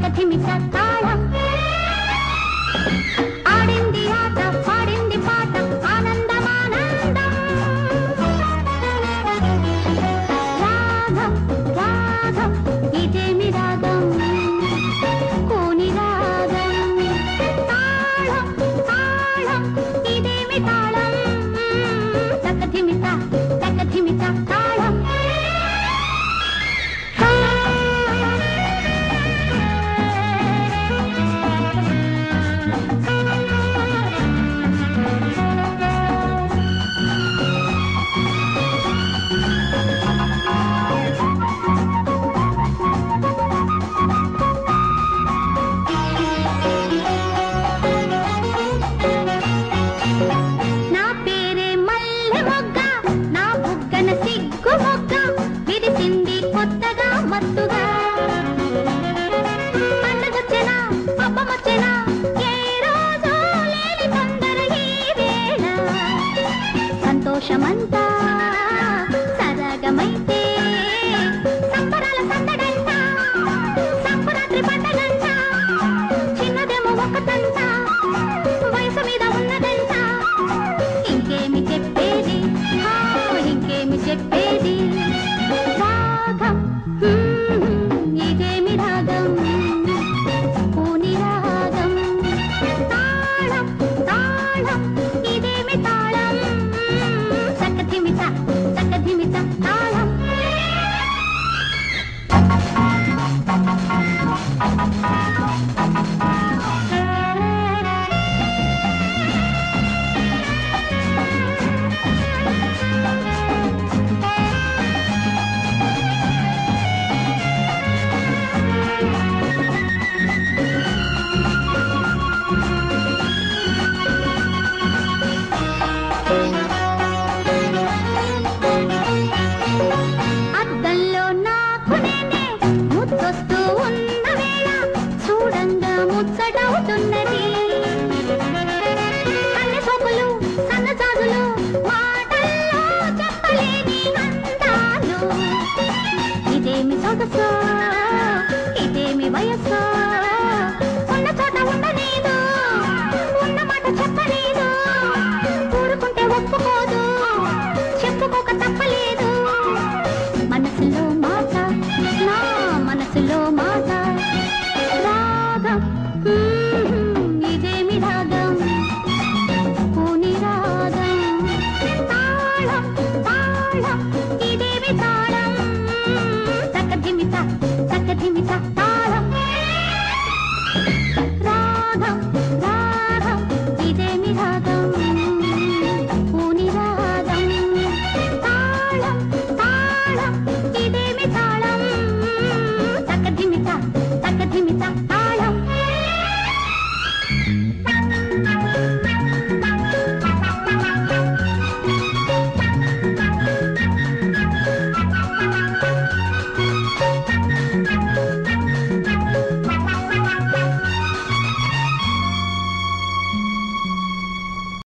తకధిమిత తాళం ఆడింది ఆట పాడింది పాట ఆనందమానందం రాగం రాగం ఇదేమి రాగం కోని రాగం తాళం తాళం ఇదేమి తాళం తకధిమిత తకధిమిత తాళం సంతోషమంతా సరగమైతే సంబరాల సందడంతా సంక్రాంతి పండగంట చిన్నదేమో ఒకటంతా వయసు మీద ఉన్నదంట ఇంకేమి చెప్పేది ఇంకేమి చెప్పేది రాగం ఇదేమి రాగం పూని రాగం తాళం తాళం ఇదేమి తాళం తకధిమిత తకధిమిత తాళం అద్దంలో నాకు నేనే ముద్దొస్తూ ఉన్న వేళ చూడంగా ముచ్చటవుతున్నది కన్నె సోకులు సన్నజాజులు మాటల్లో చెప్పలేని అందాలు ఇదేమి సొగసో ఇదేమి వయస్సో ఉన్న చోట ఉండలేదు ఉన్న మాట చెప్పలేదు ఊరుకుంటే ఒప్పుకోదు చెప్పుకోక తప్పలేదు మనసులో మాట నా మనసులో మాట రాగం ఇదేమి రాగం పూని రాగం తాళం తాళం ఇదేమి తాళం తకధిమిత తకధిమిత తాళం రాగం రాగం ఇదేమి రాగం పూని రాగం తాళం తాళం ఇదేమి తాళం తకధిమిత తకధిమిత